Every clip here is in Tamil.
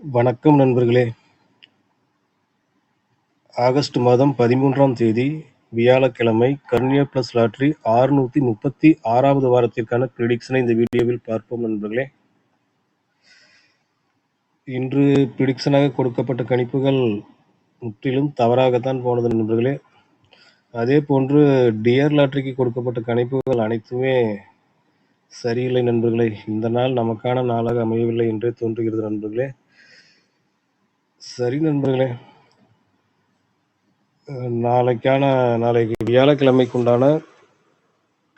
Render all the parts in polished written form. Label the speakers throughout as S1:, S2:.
S1: வணக்கம் நண்பர்களே. ஆகஸ்ட் மாதம் 13ஆம் தேதி வியாழக்கிழமை கர்னியா பிளஸ் லாட்டரி 636வது வாரத்திற்கான பிரிடிக்ஷனை இந்த வீடியோவில் பார்ப்போம் நண்பர்களே. இன்று பிரிடிக்ஷனாக கொடுக்கப்பட்ட கணிப்புகள் முற்றிலும் தவறாகத்தான் போனது நண்பர்களே. அதே போன்று டியர் லாட்டரிக்கு கொடுக்கப்பட்ட கணிப்புகள் அனைத்துமே சரியில்லை நண்பர்களே. இந்த நாள் நமக்கான நாளாக அமையவில்லை என்றே தோன்றுகிறது நண்பர்களே. சரி நண்பர்களே, நாளைக்கு வியாழக்கிழமைக்குண்டான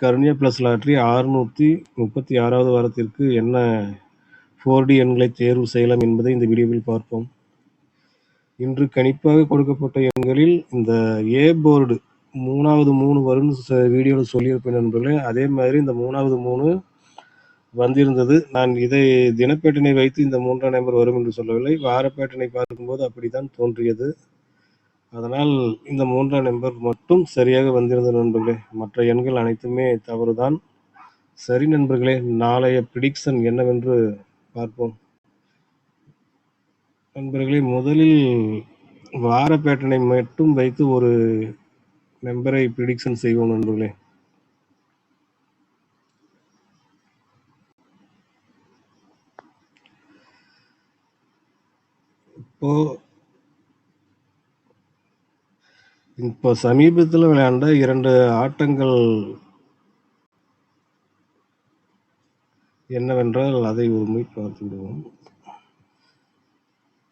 S1: கர்னியா பிளஸ் லாட்டரி 636வது வாரத்திற்கு என்ன 4D எண்களை தேர்வு செய்யலாம் என்பதை இந்த வீடியோவில் பார்ப்போம். இன்று கணிப்பாக கொடுக்கப்பட்ட எண்களில் இந்த ஏ போர்டு 3வது 3 வரும் வீடியோவில் சொல்லியிருப்பேன் நண்பர்களே. அதே மாதிரி இந்த 3வது 3 வந்திருந்தது. நான் இதை தினப்பேட்டினை வைத்து இந்த 3ஆம் நம்பர் வரும் என்று சொல்லவில்லை. வாரப்பேட்டினை பார்க்கும்போது அப்படித்தான் தோன்றியது. அதனால் இந்த 3ஆம் நம்பர் மட்டும் சரியாக வந்திருந்த நண்பர்களே. மற்ற எண்கள் அனைத்துமே தவறுதான். சரி நண்பர்களே, நாளைய பிரிடிக்ஷன் என்னவென்று பார்ப்போம். நண்பர்களே, முதலில் வார பேட்டர்னை மட்டும் வைத்து ஒரு நம்பரை பிரிடிக்ஷன் செய்வோம் நண்பர்களே. இப்போ சமீபத்தில் விளையாண்ட 2 ஆட்டங்கள் என்னவென்றால் அதை ஒரு முறை பார்த்து விடுவோம்.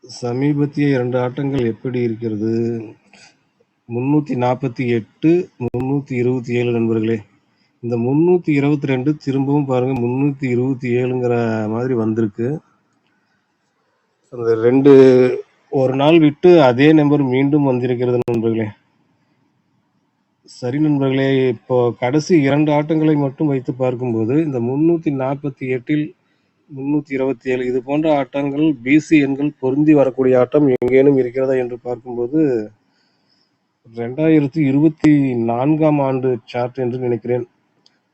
S1: சமீபத்திய 2 ஆட்டங்கள் எப்படி இருக்கிறது? 348, 327 நண்பர்களே. இந்த 322 திரும்பவும் பாருங்க 327ங்கிற மாதிரி வந்திருக்கு. அந்த 2 ஒரு நாள் விட்டு அதே நம்பர் மீண்டும் வந்திருக்கிறது நண்பர்களே. சரி நண்பர்களே, இப்போ கடைசி 2 ஆட்டங்களை மட்டும் வைத்து பார்க்கும்போது இந்த 348ல் 327 இது போன்ற ஆட்டங்கள் பிசி எண்கள் பொருந்தி வரக்கூடிய ஆட்டம் எங்கேனும் இருக்கிறதா என்று பார்க்கும்போது 2024ஆம் ஆண்டு சார்ட் என்று நினைக்கிறேன்.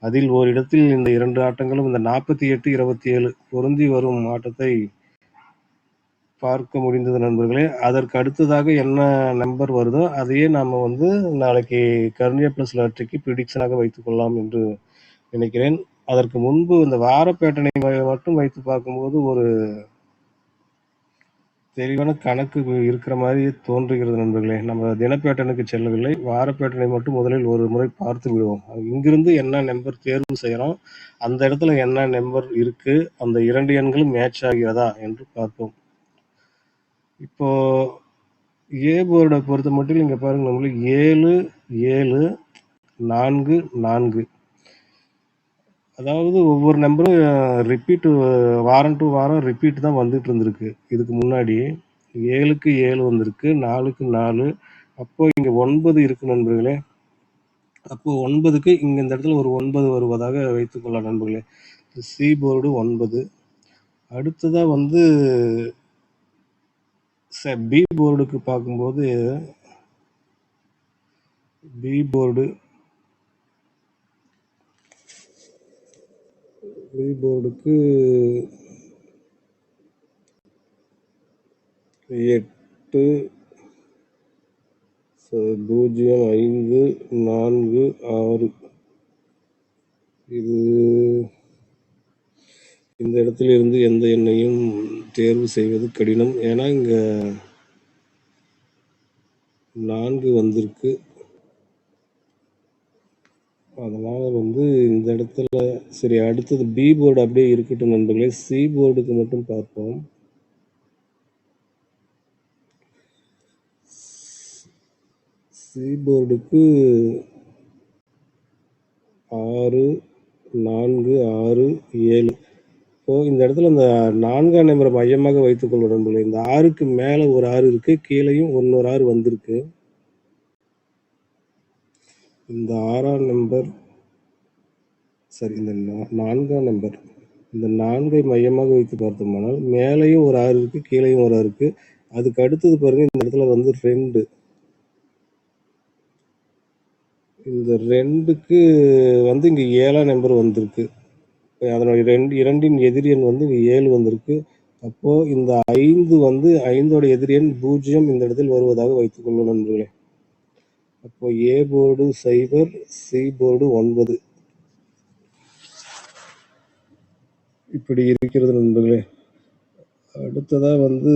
S1: அதில் ஓரிடத்தில் இந்த 2 ஆட்டங்களும் இந்த 48, 27 பொருந்தி வரும் ஆட்டத்தை பார்க்க முடிந்தது நண்பர்களே. அதற்கு அடுத்ததாக என்ன நம்பர் வருதோ அதையே நாம நாளைக்கு கர்னியா பிளஸ் லாட்டரிக்கு பிரிடிக்ஷனாக வைத்துக் கொள்ளலாம் என்று நினைக்கிறேன். அதற்கு முன்பு இந்த வார பேட்டனை மட்டும் வைத்து பார்க்கும்போது ஒரு தெளிவான கணக்கு இருக்கிற மாதிரி தோன்றுகிறது நண்பர்களே. நம்ம தினப்பேட்டனுக்கு செல்லவில்லை, வார பேட்டனை மட்டும் முதலில் ஒரு முறை பார்த்து விடுவோம். இங்கிருந்து என்ன நம்பர் தேர்வு செய்யறோம், அந்த இடத்துல என்ன நம்பர் இருக்கு, அந்த 2 எண்களும் மேட்ச் ஆகிறதா என்று பார்ப்போம். இப்போ ஏ போர்டை பொறுத்த மட்டும் இங்க பாருங்க நம்மளுக்கு 7, 7, 4, 4. அதாவது ஒவ்வொரு நம்பரும் ரிப்பீட் வாரம் டு வாரம் ரிப்பீட் தான் வந்துட்டு இருந்திருக்கு. இதுக்கு முன்னாடி 7க்கு 7 வந்திருக்கு, 4க்கு 4. அப்போ இங்க 9 இருக்கு நண்பர்களே. அப்போ 9க்கு இங்க இந்த இடத்துல ஒரு 9 வருவதாக வைத்துக் கொள்ளலாம் நண்பர்களே. C board 9. அடுத்ததா பி போர்டுக்கு பார்க்கும்போது பி போர்டுக்கு 8, 0, 5, 4, 6. இது இந்த இடத்துல இருந்து எந்த எண்ணையும் தேர்வு செய்வது கடினம். ஏன்னா இங்க 4 வந்திருக்கு. அதனால இந்த இடத்துல சரி, அடுத்தது பி போர்டு அப்படியே இருக்கட்டும் நண்பர்களே. சி போர்டுக்கு மட்டும் பார்ப்போம். சி போர்டுக்கு 6, 4, 6, 7. இப்போ இந்த இடத்துல இந்த 4ஆம் நம்பரை மையமாக வைத்துக் கொள்ளும் நண்பர்களே. இந்த 6க்கு மேல ஒரு 6 இருக்கு, கீழையும் இன்னொரு 6 வந்திருக்கு. இந்த 6ஆம் நம்பர் சரி, இந்த 4ஆம் நம்பர், இந்த 4ஐ மையமாக வைத்து பார்த்தோம்னால் மேலையும் ஒரு 6 இருக்கு, கீழையும் ஒரு 6 இருக்கு. அதுக்கு அடுத்தது பாருங்க இந்த இடத்துல 2. இந்த 2க்கு இங்க 7ஆம் நம்பர் வந்திருக்கு. அதனுடைய இரண்டின் எதிரி எண் இங்க 7 வந்திருக்கு. அப்போ இந்த 5 வந்து 5ஓட எதிர் எண் 0 இந்த இடத்தில் வருவதாக வைத்துக்கொள்வோம் நண்பர்களே. அப்போ ஏ போர்டு 0, சி போர்டு 9 இப்படி இருக்கிறது நண்பர்களே. அடுத்ததா வந்து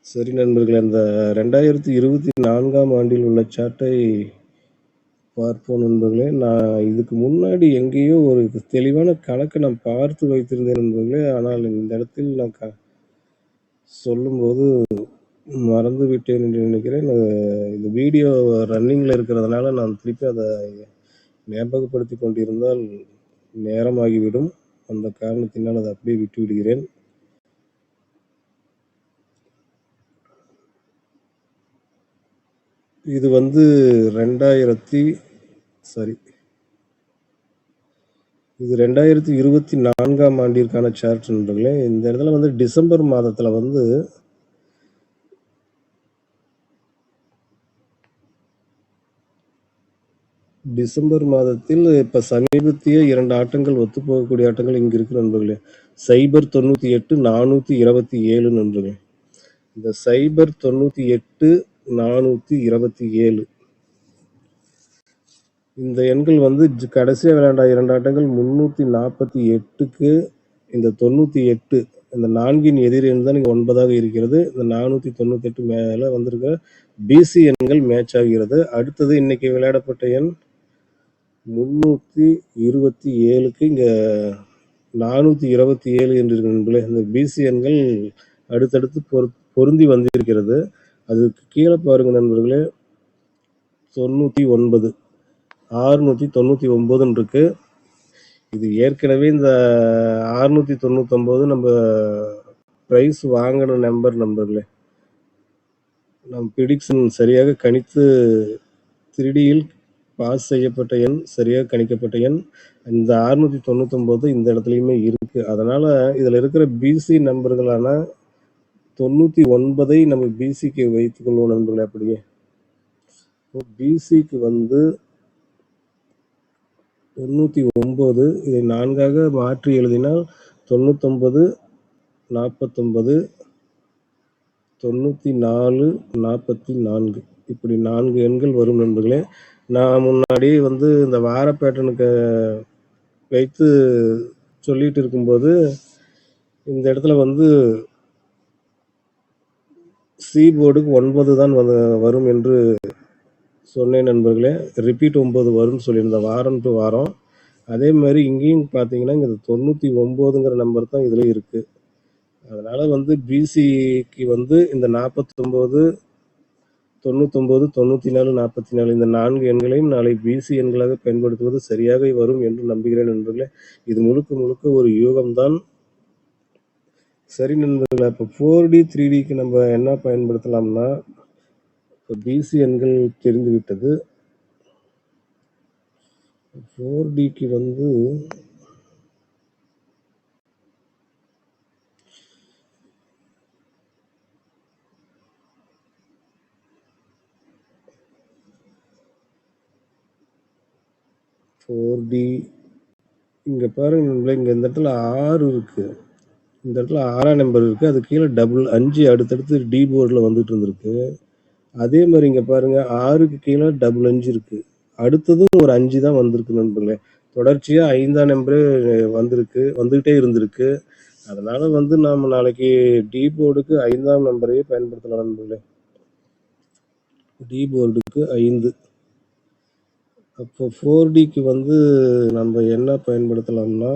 S1: சரி நண்பர்களே, அந்த 2024ஆம் ஆண்டில் உள்ள சார்ட்டை பார்ப்போம் நண்பர்களே. நான் இதுக்கு முன்னாடி எங்கேயோ ஒரு தெளிவான கணக்கை நான் பார்த்து வைத்திருந்தேன் நண்பர்களே. ஆனால் இந்த இடத்தில் நான் சொல்லும்போது மறந்து விட்டேன் என்று நினைக்கிறேன். இந்த வீடியோ ரன்னிங்கில் இருக்கிறதுனால நான் திருப்பி அதை ஞாபகப்படுத்தி கொண்டிருந்தால் நேரமாகிவிடும். அந்த காரணத்தினால் அதை அப்படியே விட்டு விடுகிறேன். இது வந்து 2024ஆம் ஆண்டிற்கான சார்ட் நண்பர்களே. இந்த இடத்துல வந்து டிசம்பர் மாதத்தில் வந்து டிசம்பர் மாதத்தில் இப்போ சமீபத்திய 2 ஆட்டங்கள் ஒத்துப்போகக்கூடிய ஆட்டங்கள் இங்கே இருக்கு நண்பர்களே. சைபர் 98 427 நண்பர்களே. இந்த சைபர் 98 427 இந்த எண்கள் வந்து கடைசியாக விளையாண்ட 2 ஆட்டங்கள் 348க்கு இந்த 98 இந்த 4இன் எதிர் எண் தான் இங்கே 9ஆக இருக்கிறது. இந்த 498 மேலே வந்திருக்க பிசி எண்கள் மேட்ச் ஆகிறது. அடுத்தது இன்னைக்கு விளையாடப்பட்ட எண் 327க்கு இங்கே 427 என்று இருக்கு நண்பர்களே. இந்த பிசி எண்கள் அடுத்தடுத்து பொருந்தி வந்திருக்கிறது. அதுக்கு கீழே பாருங்க நண்பர்களே, 99 699 இருக்கு. இது ஏற்கனவே இந்த 699 நம்ம ப்ரைஸ் வாங்கின நண்பர்களே. நம் ப்ரிடிக்ஷன் சரியாக கணித்து 3Dயில் பாஸ் செய்யப்பட்ட எண், சரியாக கணிக்கப்பட்ட எண் இந்த 699 இந்த இடத்துலையுமே இருக்கு. அதனால இதில் இருக்கிற பிசி நம்பர்களான 99ஐ நம்ம பிசிக்கு வைத்துக்கொள்வோம் நண்பர்களே. அப்படியே பிசிக்கு வந்து 99, இதை 4ஆக மாற்றி எழுதினால் 99 49 94 44 இப்படி 4 எண்கள் வரும் நண்பர்களே. நான் முன்னாடி வந்து இந்த வார பேட்டர்னுக்கு வைத்து சொல்லிட்டு இருக்கும்போது இந்த இடத்துல வந்து சி போர்டுக்கு 9 தான் வரும் என்று சொன்னேன் நண்பர்களே. ரிப்பீட் 9 வரும்னு சொல்லியிருந்தேன் வாரம் டு வாரம். அதே மாதிரி இங்கேயும் பார்த்தீங்கன்னா இங்கே 99ங்கிற நம்பர் தான் இதில் இருக்குது. அதனால் வந்து பிசிக்கு வந்து இந்த 49 99 94 44 இந்த 4 எண்களையும் நாளை பிசி எண்களாக பயன்படுத்துவது சரியாக வரும் என்று நம்புகிறேன் நண்பர்களே. இது முழுக்க ஒரு யூகம்தான். சரி நண்பர்களே, இப்போ 4D 3Dக்கு நம்ம என்ன பயன்படுத்தலாம்னா, இப்போ பிசி எண்கள் தெரிந்துவிட்டது. 4Dக்கு வந்து இங்கே பாருங்க நண்பர்களே, இங்கே இந்த இடத்துல 6 இருக்கு. இந்த இடத்துல 6ஆம் நம்பர் இருக்குது. அது கீழே 5 அடுத்தடுத்து டி போர்டில் வந்துட்டு இருந்திருக்கு. அதே மாதிரி இங்கே பாருங்க 6க்கு கீழே 5 இருக்கு. அடுத்ததும் ஒரு 5 தான் வந்திருக்கு நண்பர்களே. தொடர்ச்சியாக 5ஆம் நம்பரே வந்துகிட்டே இருந்திருக்கு. அதனால வந்து நாம் நாளைக்கு டி போர்டுக்கு 5ஆம் நம்பரையே பயன்படுத்தலாம் நண்பர்களே. டி போர்டுக்கு 5. அப்போ 4Dக்கு வந்து நம்ம என்ன பயன்படுத்தலாம்னா,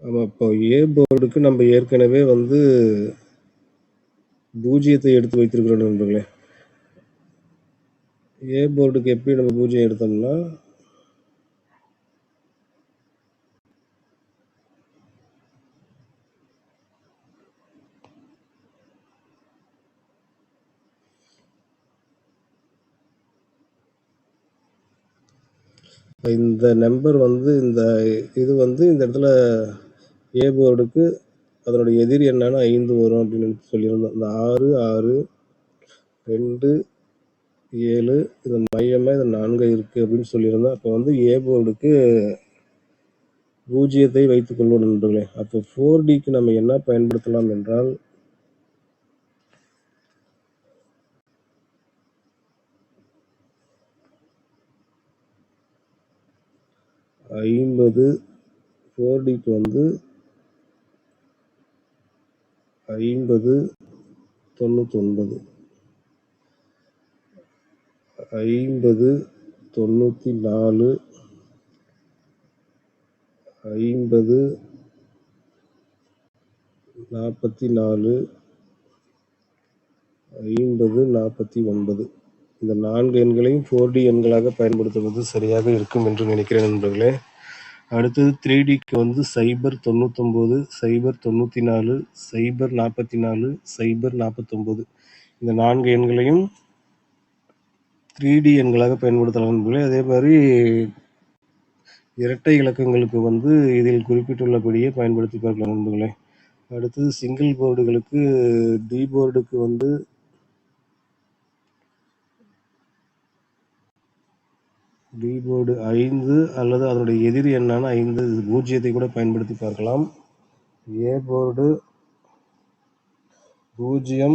S1: ஆமாம், இப்போ ஏ போர்டுக்கு நம்ம ஏற்கனவே வந்து 0 எடுத்து வைத்திருக்கிறோம் நண்பர்களே. ஏ போர்டுக்கு எப்படி நம்ம 0 எடுத்தோம்னா, இந்த நம்பர் வந்து இது வந்து இந்த இடத்துல ஏ போர்டுக்கு அதனுடைய எதிர் எண்ணான 5 வரும் அப்படின்னு சொல்லியிருந்தோம். இந்த 6, 6, 2, 7 இது மையமாக இது 4 இருக்குது அப்படின்னு சொல்லியிருந்தோம். அப்போ வந்து ஏ போர்டுக்கு 0 வைத்துக் கொள்வோம் நண்பர்களே. அப்போ 4Dக்கு நம்ம என்ன பயன்படுத்தலாம் என்றால் 50 4Dக்கு வந்து 50 99 50 94 50 44 50 49 இந்த 4 எண்களையும் 4D எண்களாக பயன்படுத்துவது சரியாக இருக்கும் என்று நினைக்கிறேன் நண்பர்களே. அடுத்தது 3Dக்கு வந்து 099 094 044 049 இந்த 4 எண்களையும் 3D எண்களாக பயன்படுத்தலாம் நண்பர்களே. அதே மாதிரி இரட்டை இலக்கங்களுக்கு வந்து இதில் குறிப்பிட்டுள்ளபடியே பயன்படுத்தி பார்க்கலாம் நண்பர்களே. அடுத்தது சிங்கிள் போர்டுகளுக்கு டி போர்டுக்கு வந்து டி போர்டு 5 அல்லது அதனுடைய எதிர் எண்ணான 5 0 கூட பயன்படுத்தி பார்க்கலாம். ஏ போர்டு 0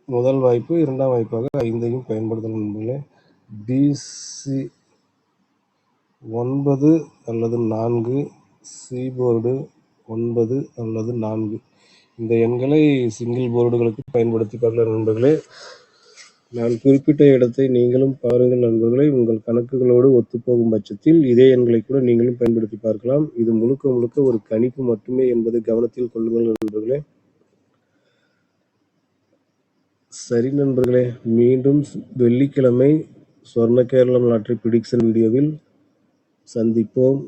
S1: முதல் வாய்ப்பு, இரண்டாம் வாய்ப்பாக 5ஐயும் பயன்படுத்தலாம் நண்பர்களே. பிசி 9 அல்லது 4, சி போர்டு 9 அல்லது 4 இந்த எண்களை சிங்கிள் போர்டுகளுக்கு பயன்படுத்தி பார்க்கலாம் நண்பர்களே. நான் குறிப்பிட்ட இடத்தை நீங்களும் பாருங்கள் நண்பர்களே. உங்கள் கணக்குகளோடு ஒத்துப்போகும் பட்சத்தில் இதே எண்களை கூட நீங்களும் பயன்படுத்தி பார்க்கலாம். இது முழுக்க முழுக்க ஒரு கணிப்பு மட்டுமே என்பதை கவனத்தில் கொள்ளுங்கள் நண்பர்களே. சரி நண்பர்களே, மீண்டும் வெள்ளிக்கிழமை சொர்ண கேரளம் லாட்டரி பிரிடிக்ஷன் வீடியோவில் சந்திப்போம்.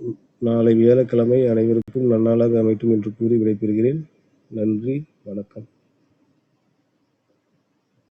S1: நாளை வியாழக்கிழமை அனைவருக்கும் நன்னாளாக அமையட்டும் என்று கூறி விடைபெறுகிறேன். நன்றி, வணக்கம்.